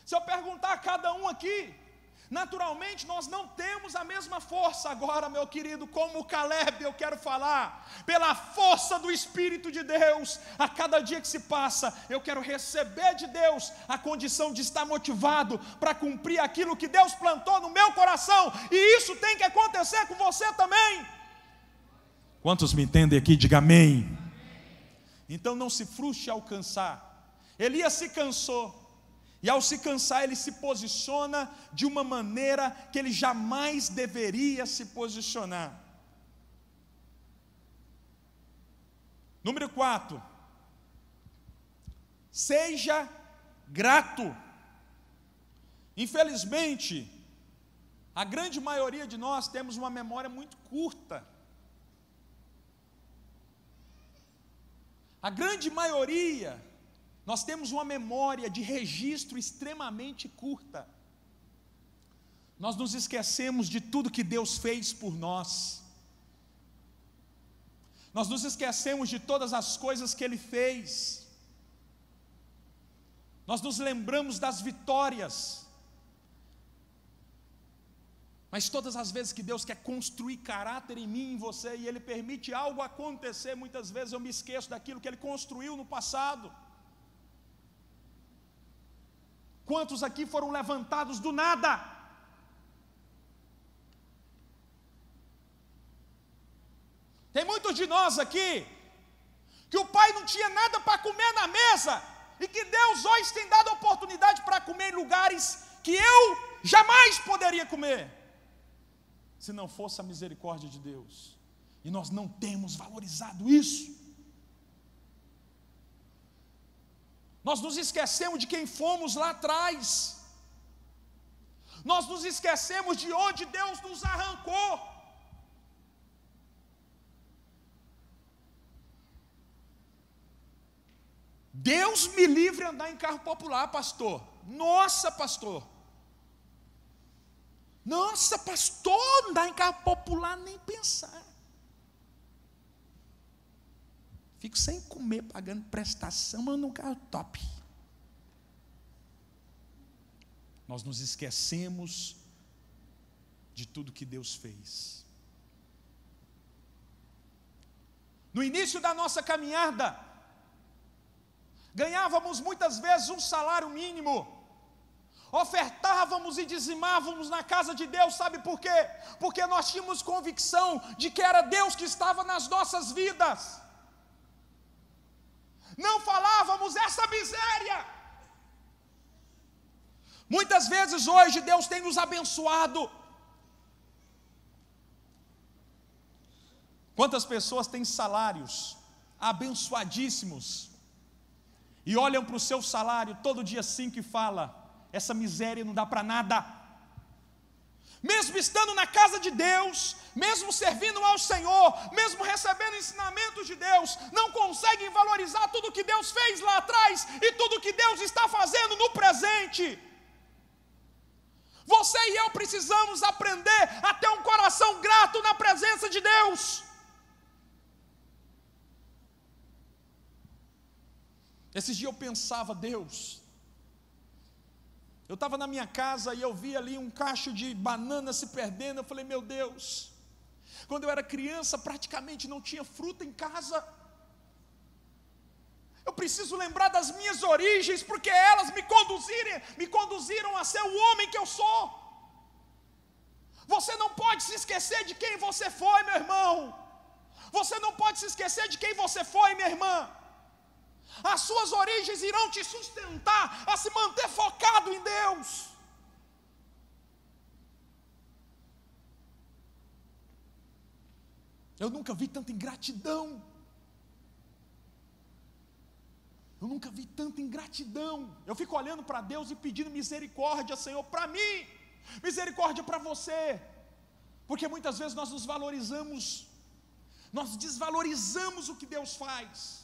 Se eu perguntar a cada um aqui, Naturalmente, nós não temos a mesma força. Agora, meu querido, como Caleb, eu quero falar, pela força do Espírito de Deus, a cada dia que se passa, eu quero receber de Deus a condição de estar motivado para cumprir aquilo que Deus plantou no meu coração, e isso tem que acontecer com você também. Quantos me entendem aqui? Diga amém. Então não se frustre ao cansar. Elias se cansou. E ao se cansar, ele se posiciona de uma maneira que ele jamais deveria se posicionar. Número 4. Seja grato. Infelizmente, a grande maioria de nós temos uma memória muito curta. A grande maioria, nós temos uma memória de registro extremamente curta. Nós nos esquecemos de tudo que Deus fez por nós. Nós nos esquecemos de todas as coisas que Ele fez. Nós nos lembramos das vitórias. Mas todas as vezes que Deus quer construir caráter em mim e em você, e Ele permite algo acontecer, muitas vezes eu me esqueço daquilo que Ele construiu no passado. Quantos aqui foram levantados do nada? Tem muitos de nós aqui que o pai não tinha nada para comer na mesa, e que Deus hoje tem dado a oportunidade para comer em lugares que eu jamais poderia comer, se não fosse a misericórdia de Deus. E nós não temos valorizado isso. Nós nos esquecemos de quem fomos lá atrás. Nós nos esquecemos de onde Deus nos arrancou. Deus me livre de andar em carro popular, pastor. Nossa, pastor. Nossa, pastor, andar em carro popular, nem pensar. Fico sem comer, pagando prestação, mas num carro top. Nós nos esquecemos de tudo que Deus fez. No início da nossa caminhada, ganhávamos muitas vezes um salário mínimo, ofertávamos e dizimávamos na casa de Deus, sabe por quê? Porque nós tínhamos convicção de que era Deus que estava nas nossas vidas. Não falávamos essa miséria. Muitas vezes hoje Deus tem nos abençoado. Quantas pessoas têm salários abençoadíssimos e olham para o seu salário todo dia assim que fala: essa miséria não dá para nada. Mesmo estando na casa de Deus, mesmo servindo ao Senhor, mesmo recebendo ensinamentos de Deus, não conseguem valorizar tudo que Deus fez lá atrás e tudo que Deus está fazendo no presente. Você e eu precisamos aprender a ter um coração grato na presença de Deus. Esses dias eu pensava: Deus, eu estava na minha casa e eu vi ali um cacho de banana se perdendo. Eu falei: meu Deus, quando eu era criança praticamente não tinha fruta em casa. Eu preciso lembrar das minhas origens, porque elas me conduziram a ser o homem que eu sou. Você não pode se esquecer de quem você foi, meu irmão. Você não pode se esquecer de quem você foi, minha irmã. As suas origens irão te sustentar a se manter focado em Deus. Eu nunca vi tanta ingratidão. Eu nunca vi tanta ingratidão. Eu fico olhando para Deus e pedindo misericórdia, Senhor, para mim, misericórdia para você, porque muitas vezes nós nos valorizamos, nós desvalorizamos o que Deus faz.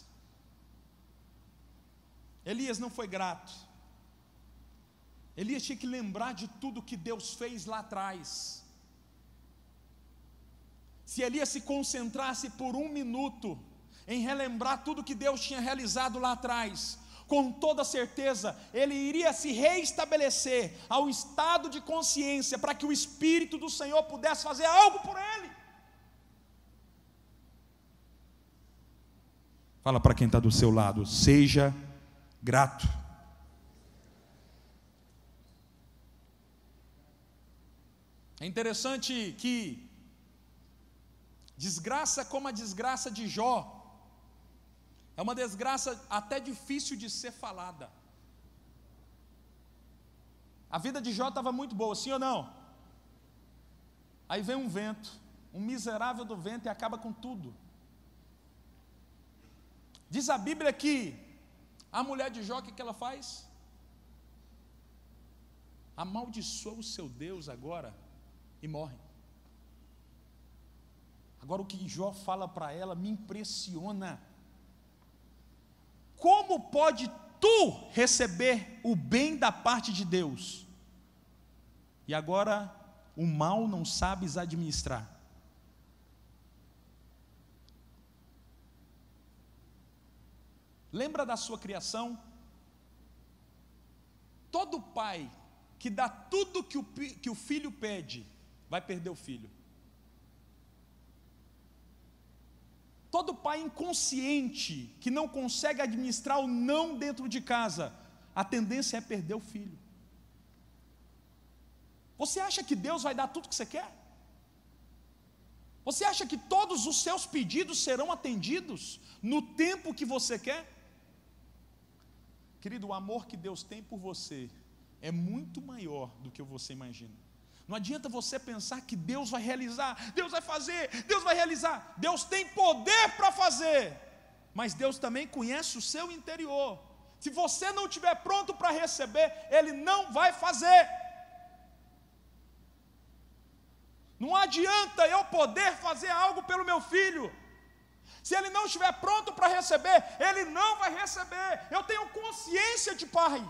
Elias não foi grato. Elias tinha que lembrar de tudo que Deus fez lá atrás. Se Elias se concentrasse por um minuto em relembrar tudo que Deus tinha realizado lá atrás, com toda certeza, ele iria se reestabelecer ao estado de consciência, para que o Espírito do Senhor pudesse fazer algo por ele. Fala para quem está do seu lado, seja grato. É interessante que desgraça como a desgraça de Jó é uma desgraça até difícil de ser falada. A vida de Jó estava muito boa, sim ou não? Aí vem um vento, um miserável do vento, e acaba com tudo. Diz a Bíblia que a mulher de Jó, o que ela faz? Amaldiçoa o seu Deus agora e morre. Agora o que Jó fala para ela me impressiona. Como pode tu receber o bem da parte de Deus, e agora o mal não sabes administrar? Lembra da sua criação? Todo pai que dá tudo que o filho pede, vai perder o filho. Todo pai inconsciente, que não consegue administrar o não dentro de casa, a tendência é perder o filho. Você acha que Deus vai dar tudo que você quer? Você acha que todos os seus pedidos serão atendidos no tempo que você quer? Querido, o amor que Deus tem por você é muito maior do que você imagina. Não adianta você pensar que Deus vai realizar, Deus vai fazer, Deus vai realizar. Deus tem poder para fazer, mas Deus também conhece o seu interior. Se você não estiver pronto para receber, Ele não vai fazer. Não adianta eu poder fazer algo pelo meu filho, se ele não estiver pronto para receber, ele não vai receber. Eu tenho consciência de pai,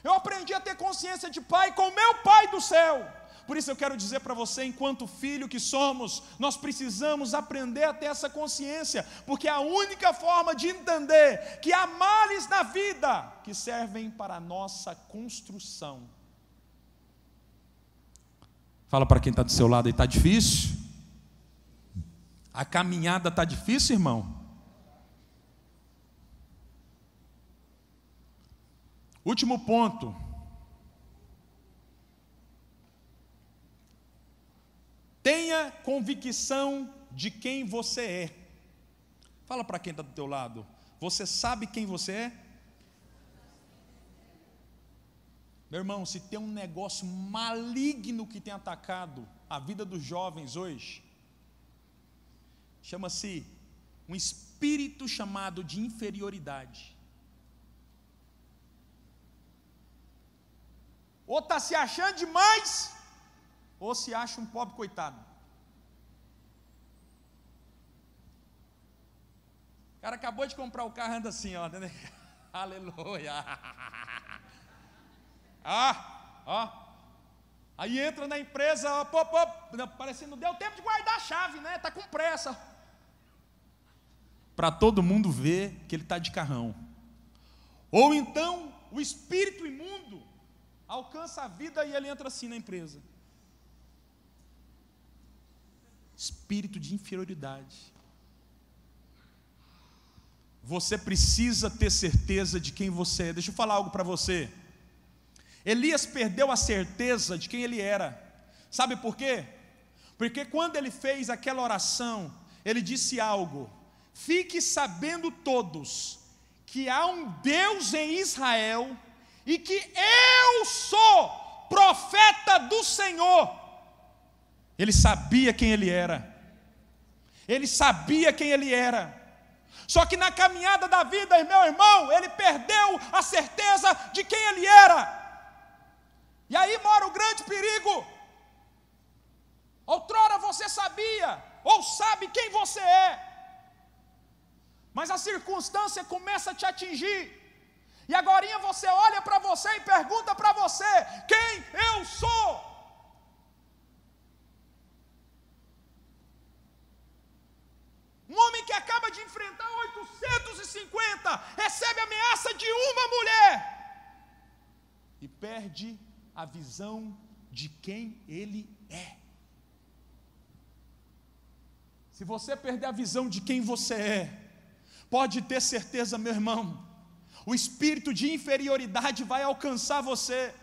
eu aprendi a ter consciência de pai com o meu Pai do céu. Por isso eu quero dizer para você, enquanto filho que somos, nós precisamos aprender a ter essa consciência, porque é a única forma de entender que há males na vida que servem para a nossa construção. Fala para quem está do seu lado aí, está difícil? A caminhada está difícil, irmão? Último ponto. Tenha convicção de quem você é. Fala para quem está do teu lado. Você sabe quem você é? Meu irmão, se tem um negócio maligno que tem atacado a vida dos jovens hoje, chama-se um espírito chamado de inferioridade. Ou está se achando demais, ou se acha um pobre coitado. O cara acabou de comprar o carro, anda assim, ó, aleluia. Aí entra na empresa, parecendo, não deu tempo de guardar a chave, né? Está com pressa. Para todo mundo ver que ele está de carrão. Ou então, o espírito imundo alcança a vida e ele entra assim na empresa. Espírito de inferioridade. Você precisa ter certeza de quem você é. Deixa eu falar algo para você. Elias perdeu a certeza de quem ele era. Sabe por quê? Porque quando ele fez aquela oração, ele disse algo: fique sabendo todos que há um Deus em Israel e que eu sou profeta do Senhor. Ele sabia quem ele era. Ele sabia quem ele era. Só que na caminhada da vida, meu irmão, ele perdeu a certeza de quem ele era. E aí mora o grande perigo. Outrora você sabia, ou sabe quem você é, mas a circunstância começa a te atingir, e agorinha você olha para você e pergunta para você: quem eu sou? Um homem que acaba de enfrentar 850, recebe ameaça de uma mulher e perde a visão de quem ele é. Se você perder a visão de quem você é, pode ter certeza, meu irmão, o espírito de inferioridade vai alcançar você,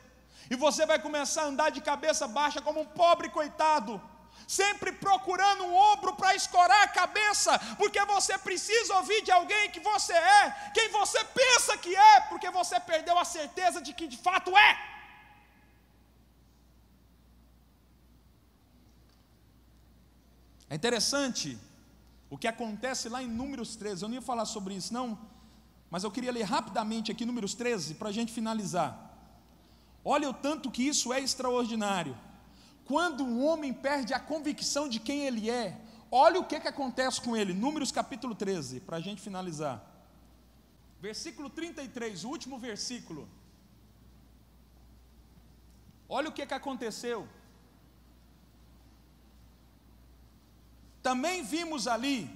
e você vai começar a andar de cabeça baixa como um pobre coitado, sempre procurando um ombro para escorar a cabeça, porque você precisa ouvir de alguém que você é, quem você pensa que é, porque você perdeu a certeza de que de fato é. É interessante o que acontece lá em Números 13, eu não ia falar sobre isso não, mas eu queria ler rapidamente aqui Números 13, para a gente finalizar. Olha o tanto que isso é extraordinário. Quando um homem perde a convicção de quem ele é, olha o que acontece com ele. Números capítulo 13, para a gente finalizar. Versículo 33, o último versículo. Olha o que aconteceu. Também vimos ali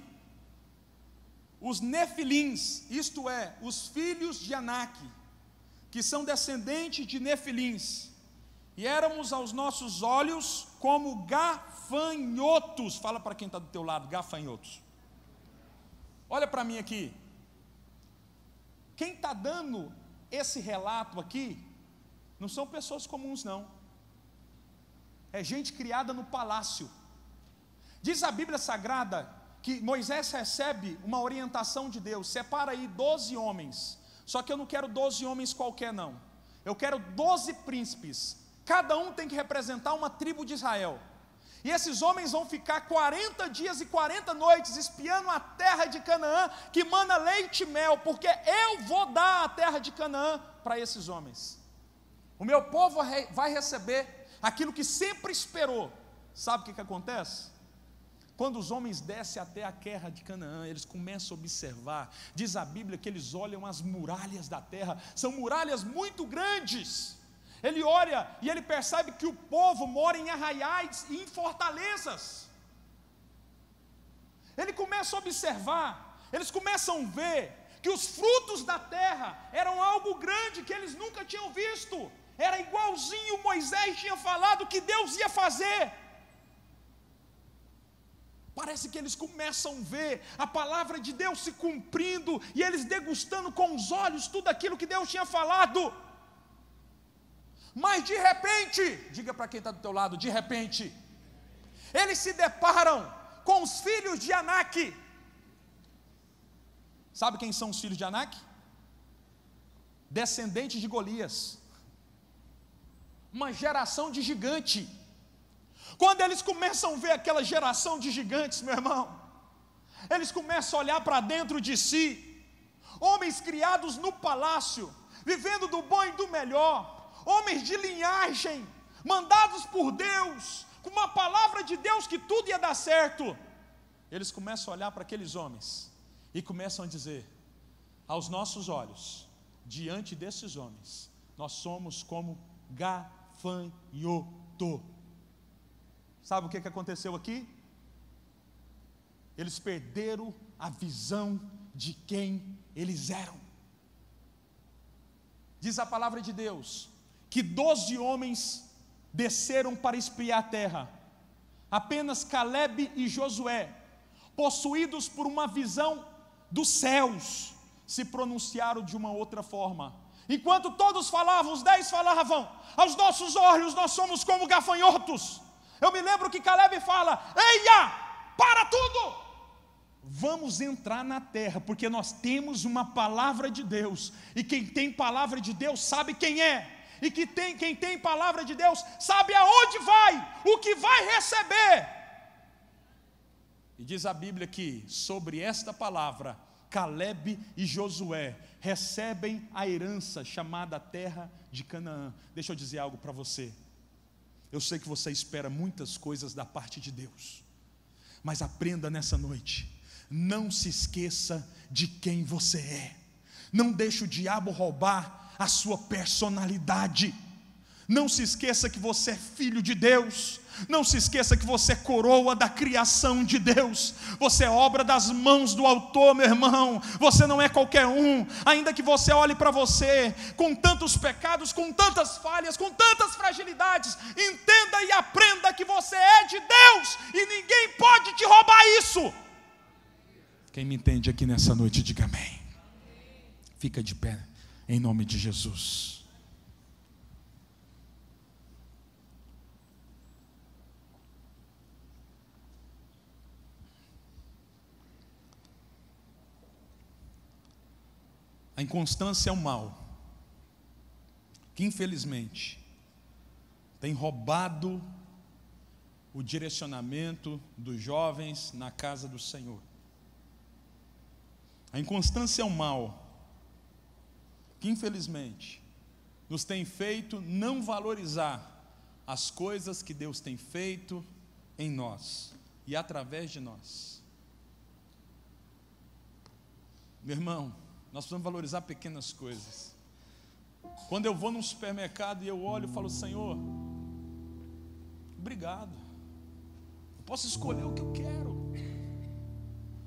os nefilins, isto é, os filhos de Anak, que são descendentes de nefilins, e éramos aos nossos olhos como gafanhotos. Fala para quem está do teu lado, gafanhotos. Olha para mim aqui. Quem está dando esse relato aqui, não são pessoas comuns não, é gente criada no palácio. Diz a Bíblia Sagrada que Moisés recebe uma orientação de Deus, separa aí 12 homens, só que eu não quero 12 homens qualquer não, eu quero 12 príncipes, cada um tem que representar uma tribo de Israel, e esses homens vão ficar 40 dias e 40 noites espiando a terra de Canaã, que mana leite e mel, porque eu vou dar a terra de Canaã para esses homens, o meu povo vai receber aquilo que sempre esperou. Sabe o que acontece? Quando os homens descem até a terra de Canaã, eles começam a observar, diz a Bíblia que eles olham as muralhas da terra, são muralhas muito grandes. Ele olha e ele percebe que o povo mora em arraiais e em fortalezas. Ele começa a observar, eles começam a ver que os frutos da terra eram algo grande que eles nunca tinham visto, era igualzinho Moisés tinha falado que Deus ia fazer. Parece que eles começam a ver a palavra de Deus se cumprindo, e eles degustando com os olhos tudo aquilo que Deus tinha falado. Mas de repente, diga para quem está do teu lado, de repente, eles se deparam com os filhos de Anak. Sabe quem são os filhos de Anak? Descendentes de Golias, uma geração de gigante. Quando eles começam a ver aquela geração de gigantes, meu irmão, eles começam a olhar para dentro de si, homens criados no palácio, vivendo do bom e do melhor, homens de linhagem, mandados por Deus, com uma palavra de Deus que tudo ia dar certo. Eles começam a olhar para aqueles homens e começam a dizer: aos nossos olhos, diante desses homens, nós somos como gafanhoto. Sabe o que aconteceu aqui? Eles perderam a visão de quem eles eram. Diz a palavra de Deus que 12 homens desceram para espiar a terra. Apenas Caleb e Josué, possuídos por uma visão dos céus, se pronunciaram de uma outra forma. Enquanto todos falavam, os 10 falavam: aos nossos olhos nós somos como gafanhotos. Eu me lembro que Caleb fala: eia, para tudo, vamos entrar na terra, porque nós temos uma palavra de Deus, e quem tem palavra de Deus sabe quem é, e quem tem palavra de Deus sabe aonde vai, o que vai receber. E diz a Bíblia que sobre esta palavra, Caleb e Josué recebem a herança chamada terra de Canaã. Deixa eu dizer algo para você. Eu sei que você espera muitas coisas da parte de Deus, mas aprenda nessa noite, não se esqueça de quem você é. Não deixe o diabo roubar a sua personalidade. Não se esqueça que você é filho de Deus. Não se esqueça que você é coroa da criação de Deus. Você é obra das mãos do autor, meu irmão. Você não é qualquer um. Ainda que você olhe para você com tantos pecados, com tantas falhas, com tantas fragilidades, entenda e aprenda que você é de Deus e ninguém pode te roubar isso. Quem me entende aqui nessa noite, diga amém. Fica de pé, em nome de Jesus. A inconstância é um mal que infelizmente tem roubado o direcionamento dos jovens na casa do Senhor. A inconstância é um mal que infelizmente nos tem feito não valorizar as coisas que Deus tem feito em nós e através de nós. Meu irmão, nós precisamos valorizar pequenas coisas. Quando eu vou num supermercado e eu olho e falo: Senhor, obrigado, eu posso escolher o que eu quero.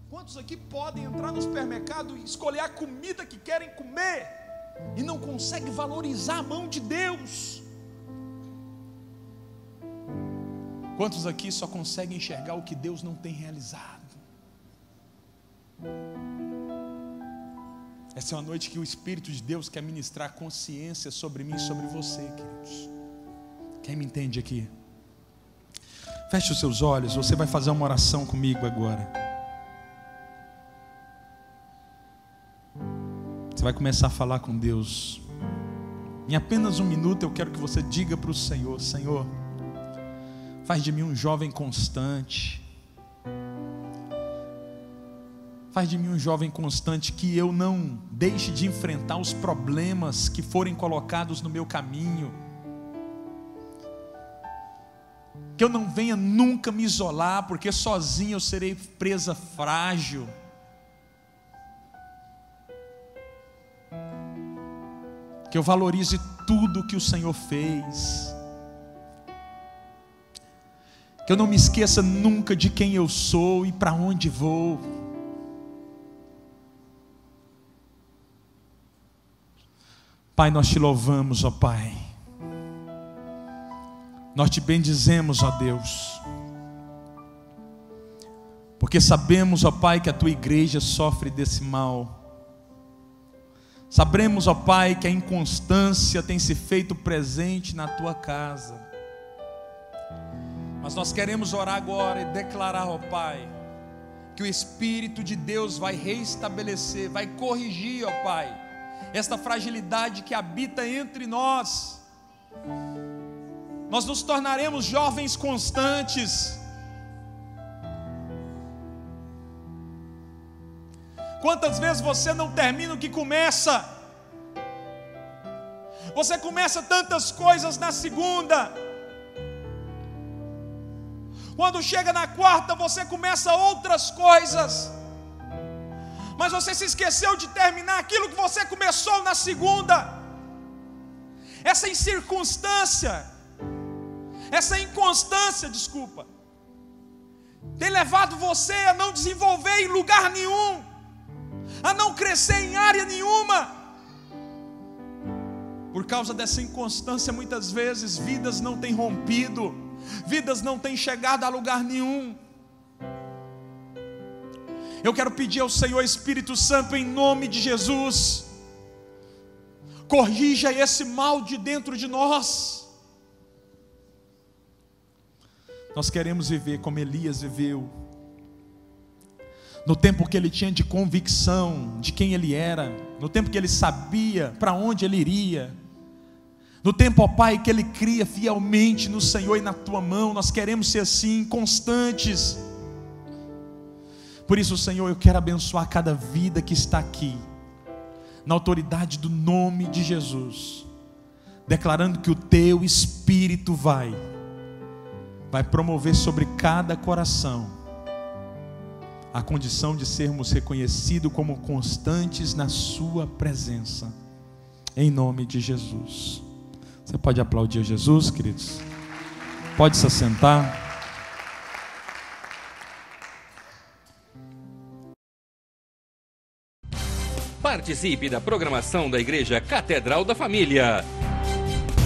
Quantos aqui podem entrar no supermercado e escolher a comida que querem comer e não conseguem valorizar a mão de Deus? Quantos aqui só conseguem enxergar o que Deus não tem realizado? Essa é uma noite que o Espírito de Deus quer ministrar consciência sobre mim e sobre você, queridos. Quem me entende aqui? Feche os seus olhos, você vai fazer uma oração comigo agora. Você vai começar a falar com Deus. Em apenas um minuto eu quero que você diga para o Senhor: Senhor, faz de mim um jovem constante. Faz de mim um jovem constante, que eu não deixe de enfrentar os problemas que forem colocados no meu caminho. Que eu não venha nunca me isolar, porque sozinho eu serei presa frágil. Que eu valorize tudo que o Senhor fez. Que eu não me esqueça nunca de quem eu sou e para onde vou. Pai, nós te louvamos, ó Pai. Nós te bendizemos, ó Deus. Porque sabemos, ó Pai, que a tua igreja sofre desse mal. Sabemos, ó Pai, que a inconstância tem se feito presente na tua casa. Mas nós queremos orar agora e declarar, ó Pai, que o Espírito de Deus vai reestabelecer, vai corrigir, ó Pai, esta fragilidade que habita entre nós. Nós nos tornaremos jovens constantes. Quantas vezes você não termina o que começa? Você começa tantas coisas na segunda, quando chega na quarta você começa outras coisas, mas você se esqueceu de terminar aquilo que você começou na segunda. Essa inconstância, tem levado você a não desenvolver em lugar nenhum, a não crescer em área nenhuma. Por causa dessa inconstância, muitas vezes vidas não têm rompido, vidas não têm chegado a lugar nenhum. Eu quero pedir ao Senhor Espírito Santo, em nome de Jesus, corrija esse mal de dentro de nós. Nós queremos viver como Elias viveu, no tempo que ele tinha de convicção de quem ele era, no tempo que ele sabia para onde ele iria, no tempo, ó Pai, que ele cria fielmente no Senhor e na tua mão. Nós queremos ser assim, constantes. Por isso, Senhor, eu quero abençoar cada vida que está aqui, na autoridade do nome de Jesus, declarando que o teu Espírito vai promover sobre cada coração a condição de sermos reconhecidos como constantes na sua presença, em nome de Jesus. Você Você pode aplaudir Jesus, queridos? Pode se assentar. Participe da programação da Igreja Catedral da Família.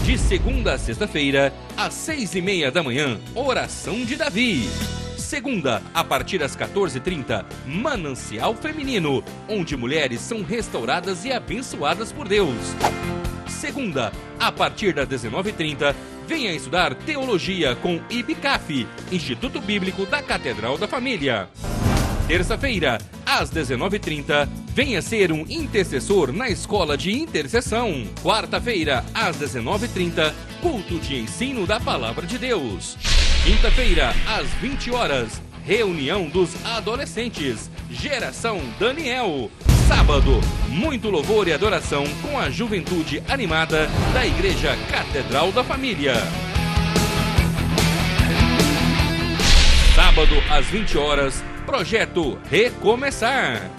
De segunda a sexta-feira, às 6:30 da manhã, Oração de Davi. Segunda, a partir das 14h30, Manancial Feminino, onde mulheres são restauradas e abençoadas por Deus. Segunda, a partir das 19h30, venha estudar Teologia com IBCAF, Instituto Bíblico da Catedral da Família. Terça-feira, às 19h30, venha ser um intercessor na Escola de Intercessão. Quarta-feira, às 19h30, culto de ensino da Palavra de Deus. Quinta-feira, às 20 horas, reunião dos adolescentes, Geração Daniel. Sábado, muito louvor e adoração com a juventude animada da Igreja Catedral da Família. Sábado, às 20 horas, Projeto Recomeçar.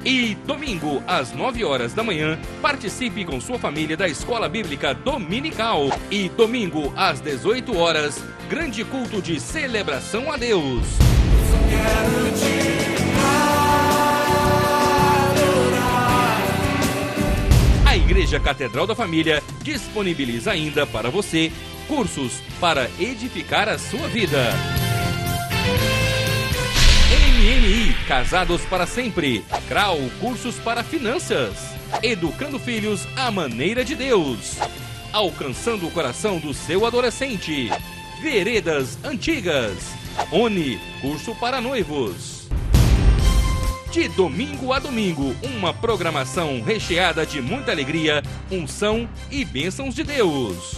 E domingo, às 9 horas da manhã, participe com sua família da Escola Bíblica Dominical. E domingo, às 18 horas, grande culto de celebração a Deus. A Igreja Catedral da Família disponibiliza ainda para você cursos para edificar a sua vida. MMI, Casados para Sempre. CRAU, cursos para finanças. Educando filhos à maneira de Deus. Alcançando o coração do seu adolescente. Veredas Antigas. ONI, curso para noivos. De domingo a domingo, uma programação recheada de muita alegria, unção e bênçãos de Deus.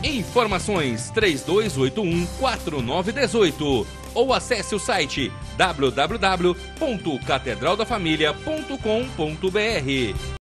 Informações 3281-4918 ou acesse o site www.catedraldafamilia.com.br.